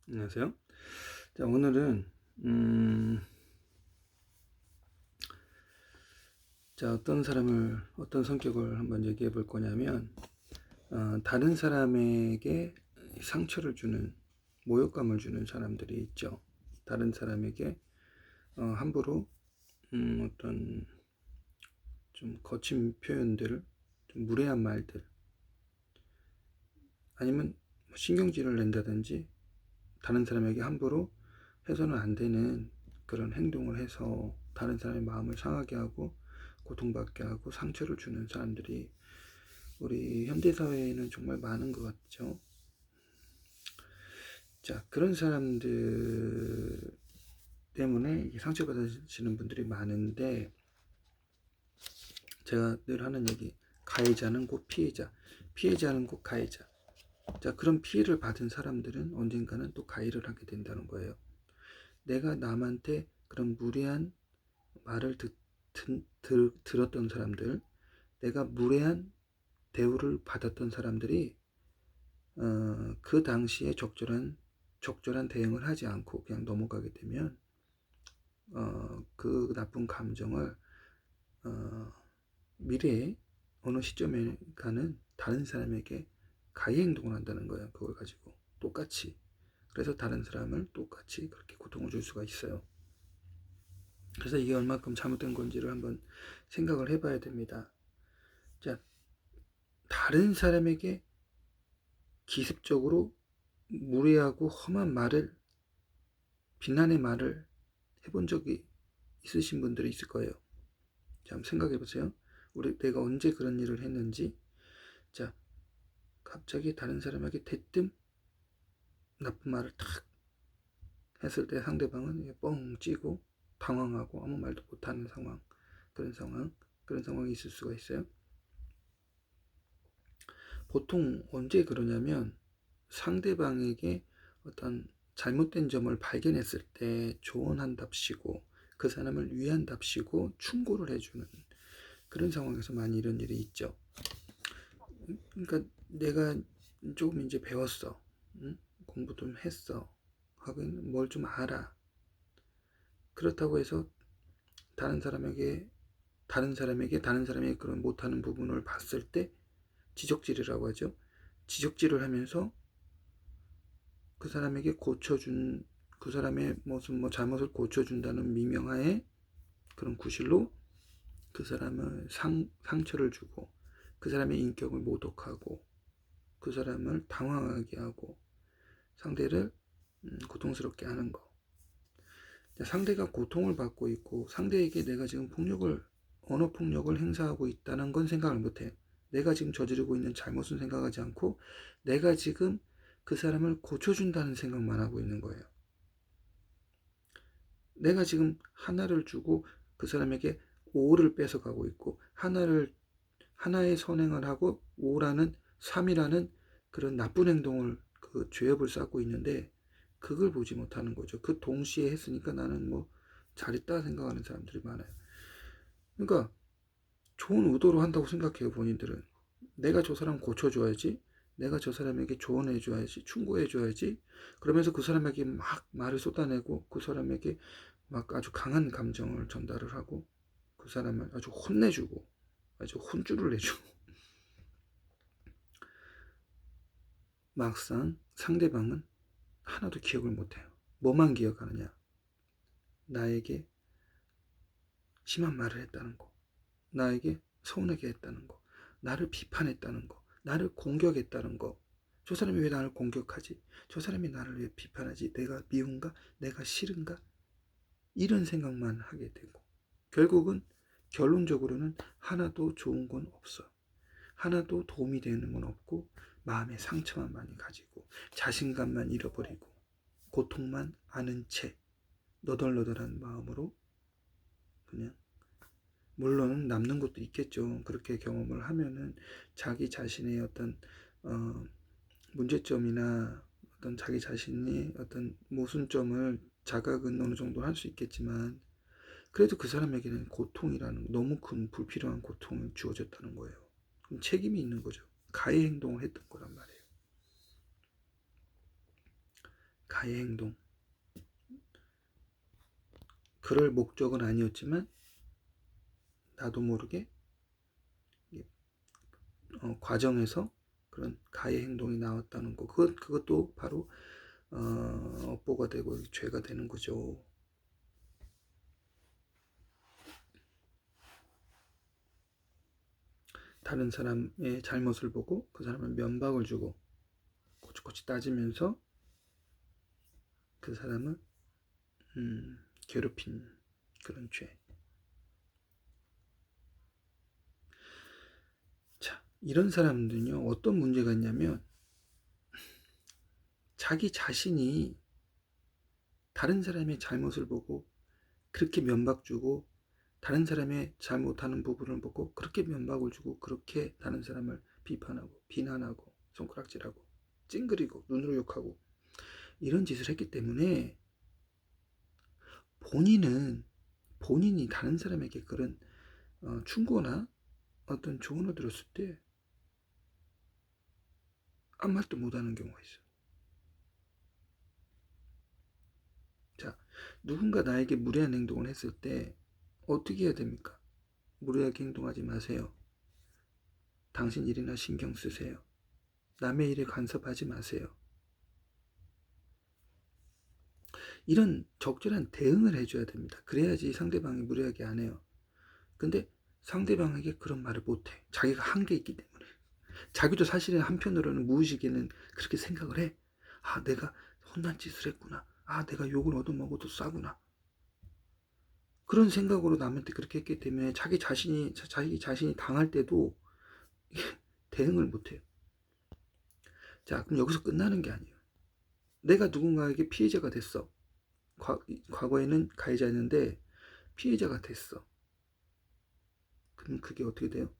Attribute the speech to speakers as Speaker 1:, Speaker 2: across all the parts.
Speaker 1: 안녕하세요. 자, 오늘은 어떤 성격을 한번 얘기해 볼 거냐면, 다른 사람에게 상처를 주는, 모욕감을 주는 사람들이 있죠. 다른 사람에게 함부로 어떤 좀 거친 표현들, 좀 무례한 말들, 아니면 신경질을 낸다든지 다른 사람에게 함부로 해서는 안 되는 그런 행동을 해서 다른 사람의 마음을 상하게 하고 고통받게 하고 상처를 주는 사람들이 우리 현대사회에는 정말 많은 것 같죠. 자, 그런 사람들 때문에 상처받으시는 분들이 많은데, 제가 늘 하는 얘기, 가해자는 곧 피해자, 피해자는 곧 가해자. 자, 그런 피해를 받은 사람들은 언젠가는 또 가해를 하게 된다는 거예요. 내가 남한테 그런 무례한 말을 들었던 사람들, 내가 무례한 대우를 받았던 사람들이 그 당시에 적절한 대응을 하지 않고 그냥 넘어가게 되면 그 나쁜 감정을 미래에 어느 시점에 가는 다른 사람에게 가해 행동을 한다는 거예요. 그걸 가지고 똑같이. 그래서 다른 사람을 똑같이 그렇게 고통을 줄 수가 있어요. 그래서 이게 얼마큼 잘못된 건지를 한번 생각을 해봐야 됩니다. 자, 다른 사람에게 기습적으로 무례하고 험한 말을, 비난의 말을 해본 적이 있으신 분들이 있을 거예요. 자, 한번 생각해 보세요. 내가 언제 그런 일을 했는지. 자, 갑자기 다른 사람에게 대뜸 나쁜 말을 탁 했을 때 상대방은 뻥 찌고 당황하고 아무 말도 못하는 상황, 그런 상황이 있을 수가 있어요. 보통 언제 그러냐면 상대방에게 어떤 잘못된 점을 발견했을 때 조언한답시고 그 사람을 위한답시고 충고를 해주는 그런 상황에서 많이 이런 일이 있죠. 그러니까 내가 조금 이제 배웠어, 응? 공부 좀 했어, 하긴 뭘 좀 알아. 그렇다고 해서 다른 사람에게 다른 사람이 그런 못하는 부분을 봤을 때 지적질이라고 하죠. 지적질을 하면서 그 사람에게 그 사람의 무슨 잘못을 고쳐준다는 미명하에 그런 구실로 그 사람을 상처를 주고 그 사람의 인격을 모독하고 그 사람을 당황하게 하고 상대를 고통스럽게 하는 거. 상대가 고통을 받고 있고 상대에게 내가 지금 언어 폭력을 행사하고 있다는 건 생각을 못해요. 내가 지금 저지르고 있는 잘못은 생각하지 않고 내가 지금 그 사람을 고쳐준다는 생각만 하고 있는 거예요. 내가 지금 하나를 주고 그 사람에게 5를 뺏어가고 있고 하나의 선행을 하고 5라는 3이라는 그런 나쁜 행동을 그 죄업을 쌓고 있는데 그걸 보지 못하는 거죠. 그 동시에 했으니까 나는 뭐 잘했다 생각하는 사람들이 많아요. 그러니까 좋은 의도로 한다고 생각해요. 본인들은 내가 저 사람 고쳐줘야지, 내가 저 사람에게 조언해줘야지, 충고해줘야지, 그러면서 그 사람에게 막 말을 쏟아내고 그 사람에게 막 아주 강한 감정을 전달을 하고 그 사람을 아주 혼내주고 아주 혼쭐을 내주고 막상 상대방은 하나도 기억을 못해요. 뭐만 기억하느냐? 나에게 심한 말을 했다는 거, 나에게 서운하게 했다는 거, 나를 비판했다는 거, 나를 공격했다는 거. 저 사람이 왜 나를 공격하지? 저 사람이 나를 왜 비판하지? 내가 미운가? 내가 싫은가? 이런 생각만 하게 되고 결론적으로는 하나도 좋은 건 없어. 하나도 도움이 되는 건 없고 마음의 상처만 많이 가지고 자신감만 잃어버리고 고통만 아는 채 너덜너덜한 마음으로 그냥, 물론 남는 것도 있겠죠. 그렇게 경험을 하면은 자기 자신의 어떤 어, 문제점이나 어떤 자기 자신이 어떤 모순점을 자각은 어느 정도 할 수 있겠지만 그래도 그 사람에게는 고통이라는 너무 큰 불필요한 고통을 주어졌다는 거예요. 그럼 책임이 있는 거죠. 가해 행동을 했던 거란 말이에요. 가해 행동. 그럴 목적은 아니었지만 나도 모르게 과정에서 그런 가해 행동이 나왔다는 거. 그것도 바로 업보가 되고 죄가 되는 거죠. 다른 사람의 잘못을 보고 그 사람을 면박을 주고 꼬치꼬치 따지면서 그 사람을 괴롭힌 그런 죄. 자, 이런 사람들은요, 어떤 문제가 있냐면 자기 자신이 다른 사람의 잘못을 보고 그렇게 면박 주고 다른 사람의 잘못하는 부분을 보고 그렇게 면박을 주고 그렇게 다른 사람을 비판하고 비난하고 손가락질하고 찡그리고 눈으로 욕하고 이런 짓을 했기 때문에 본인이 다른 사람에게 그런 충고나 어떤 조언을 들었을 때 아무 말도 못하는 경우가 있어요. 자, 누군가 나에게 무례한 행동을 했을 때 어떻게 해야 됩니까? 무례하게 행동하지 마세요. 당신 일이나 신경 쓰세요. 남의 일에 간섭하지 마세요. 이런 적절한 대응을 해줘야 됩니다. 그래야지 상대방이 무례하게 안 해요. 근데 상대방에게 그런 말을 못해. 자기가 한 게 있기 때문에. 자기도 사실은 한편으로는 무의식에는 그렇게 생각을 해. 아, 내가 혼난 짓을 했구나. 아, 내가 욕을 얻어먹어도 싸구나. 그런 생각으로 남한테 그렇게 했기 때문에 자기 자신이 당할 때도 대응을 못해요. 자, 그럼 여기서 끝나는 게 아니에요. 내가 누군가에게 피해자가 됐어. 과거에는 가해자였는데 피해자가 됐어. 그럼 그게 어떻게 돼요?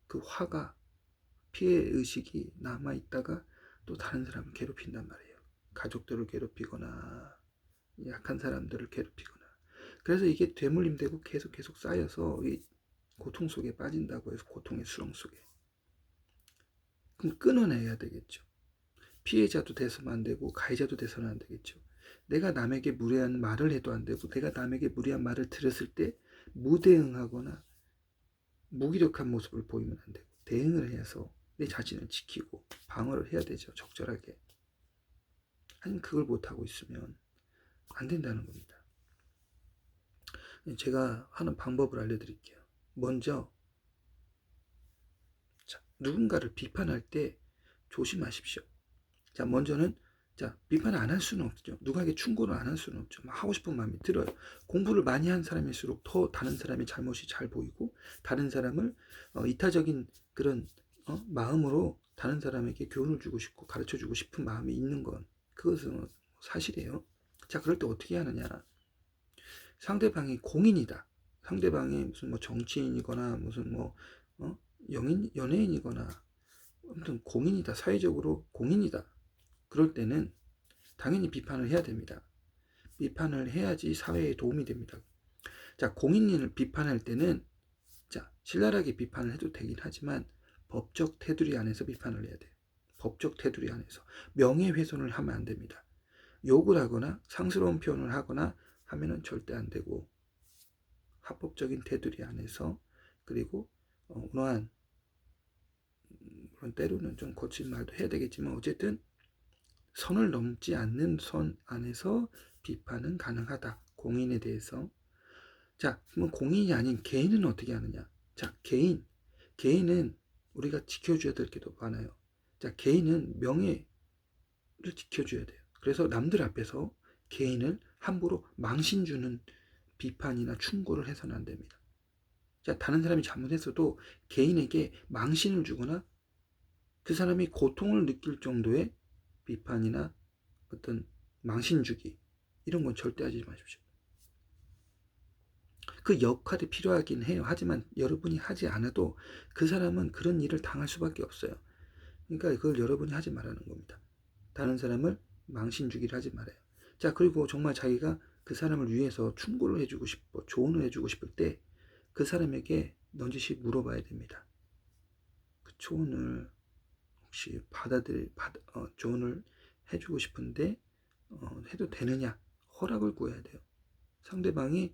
Speaker 1: 그 화가, 피해의식이 남아있다가 또 다른 사람을 괴롭힌단 말이에요. 가족들을 괴롭히거나 약한 사람들을 괴롭히거나. 그래서 이게 되물림되고 계속 쌓여서 이 고통 속에 빠진다고 해서 고통의 수렁 속에. 그럼 끊어내야 되겠죠. 피해자도 돼서는 안 되고 가해자도 돼서는 안 되겠죠. 내가 남에게 무례한 말을 해도 안 되고 내가 남에게 무례한 말을 들었을 때 무대응하거나 무기력한 모습을 보이면 안 되고 대응을 해서 내 자신을 지키고 방어를 해야 되죠. 적절하게. 아니면 그걸 못하고 있으면 안 된다는 겁니다. 제가 하는 방법을 알려드릴게요. 먼저 누군가를 비판할 때 조심하십시오. 자, 먼저는 비판 안 할 수는 없죠. 누구에게 충고를 안 할 수는 없죠. 하고 싶은 마음이 들어요. 공부를 많이 한 사람일수록 더 다른 사람의 잘못이 잘 보이고 다른 사람을 이타적인 그런 마음으로 다른 사람에게 교훈을 주고 싶고 가르쳐 주고 싶은 마음이 있는 건 그것은 사실이에요. 자, 그럴 때 어떻게 하느냐. 상대방이 공인이다. 상대방이 무슨 뭐 정치인이거나 무슨 뭐 연예인이거나 아무튼 공인이다. 사회적으로 공인이다. 그럴 때는 당연히 비판을 해야 됩니다. 비판을 해야지 사회에 도움이 됩니다. 자, 공인을 비판할 때는 신랄하게 비판을 해도 되긴 하지만 법적 테두리 안에서 비판을 해야 돼요. 법적 테두리 안에서. 명예훼손을 하면 안 됩니다. 욕을 하거나 상스러운 표현을 하거나 하면은 절대 안 되고 합법적인 테두리 안에서 그리고 운하한 때로는 좀 거친 말도 해야 되겠지만 어쨌든 선을 넘지 않는 선 안에서 비판은 가능하다. 공인에 대해서. 자, 그러면 공인이 아닌 개인은 어떻게 하느냐? 자, 개인은 우리가 지켜줘야 될 게 더 많아요. 자, 개인은 명예를 지켜줘야 돼요. 그래서 남들 앞에서 개인을 함부로 망신 주는 비판이나 충고를 해서는 안 됩니다. 자, 다른 사람이 잘못했어도 개인에게 망신을 주거나 그 사람이 고통을 느낄 정도의 비판이나 어떤 망신 주기 이런 건 절대 하지 마십시오. 그 역할이 필요하긴 해요. 하지만 여러분이 하지 않아도 그 사람은 그런 일을 당할 수밖에 없어요. 그러니까 그걸 여러분이 하지 말라는 겁니다. 다른 사람을 망신 주기를 하지 말아요. 자, 그리고 정말 자기가 그 사람을 위해서 충고를 해주고 싶고 조언을 해주고 싶을 때 그 사람에게 넌지시 물어봐야 됩니다. 그 조언을 혹시 조언을 해주고 싶은데 해도 되느냐, 허락을 구해야 돼요. 상대방이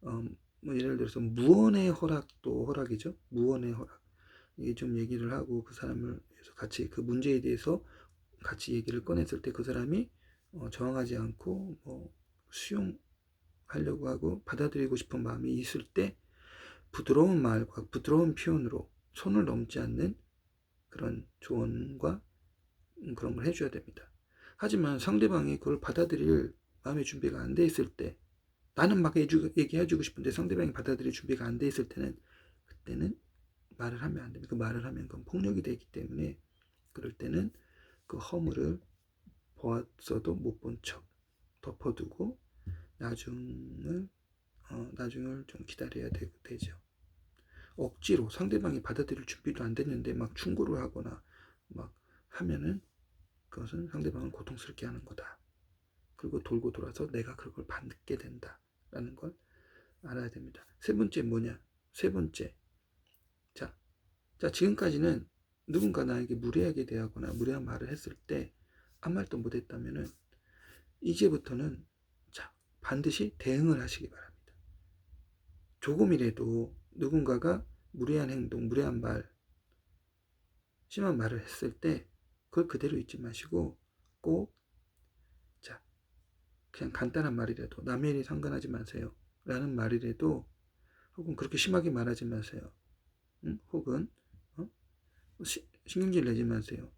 Speaker 1: 뭐 예를 들어서 무언의 허락도 허락이죠. 무언의 허락. 이게 좀 얘기를 하고 그 사람을 위해서 같이 그 문제에 대해서 같이 얘기를 꺼냈을 때 그 사람이 저항하지 않고 뭐 수용하려고 하고 받아들이고 싶은 마음이 있을 때 부드러운 말과 부드러운 표현으로 손을 넘지 않는 그런 조언과 그런 걸 해줘야 됩니다. 하지만 상대방이 그걸 받아들일 마음의 준비가 안 돼 있을 때, 나는 막 얘기해주고 싶은데 상대방이 받아들일 준비가 안 돼 있을 때는, 그때는 말을 하면 안 됩니다. 그 말을 하면 그건 폭력이 되기 때문에, 그럴 때는 그 허물을 보았어도 못 본 척 덮어두고 나중을 좀 기다려야 되죠. 억지로 상대방이 받아들일 준비도 안 됐는데 막 충고를 하거나 막 하면은 그것은 상대방을 고통스럽게 하는 거다. 그리고 돌고 돌아서 내가 그걸 받게 된다라는 걸 알아야 됩니다. 세 번째 뭐냐? 세 번째. 자, 지금까지는 누군가 나에게 무례하게 대하거나 무례한 말을 했을 때 아무 말도 못했다면은 이제부터는 자, 반드시 대응을 하시기 바랍니다. 조금이라도 누군가가 무례한 행동, 무례한 말, 심한 말을 했을 때 그걸 그대로 잊지 마시고 꼭 자, 그냥 간단한 말이라도 남의 일이 상관하지 마세요 라는 말이라도, 혹은 그렇게 심하게 말하지 마세요. 혹은 신경질 내지 마세요.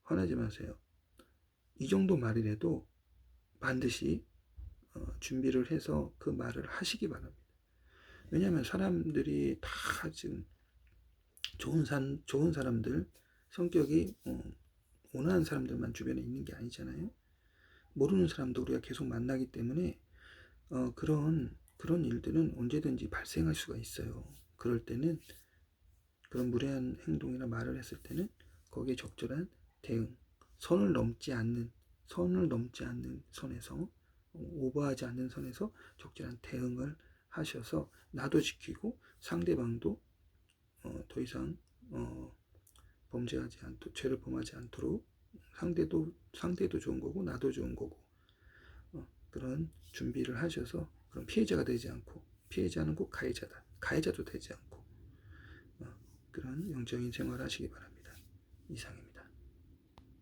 Speaker 1: 화내지 마세요. 이 정도 말이라도 반드시 준비를 해서 그 말을 하시기 바랍니다. 왜냐하면 사람들이 다 지금 좋은 사람들, 성격이 온화한 사람들만 주변에 있는 게 아니잖아요. 모르는 사람도 우리가 계속 만나기 때문에 그런 일들은 언제든지 발생할 수가 있어요. 그럴 때는 그런 무례한 행동이나 말을 했을 때는 거기에 적절한 대응, 선을 넘지 않는 선에서, 오버하지 않는 선에서 적절한 대응을 하셔서 나도 지키고 상대방도 더 이상 범죄하지 않도록, 죄를 범하지 않도록, 상대도 좋은 거고 나도 좋은 거고, 그런 준비를 하셔서 그런 피해자가 되지 않고, 피해자는 꼭 가해자다, 가해자도 되지 않고 그런 영적인 생활을 하시기 바랍니다. 이상입니다.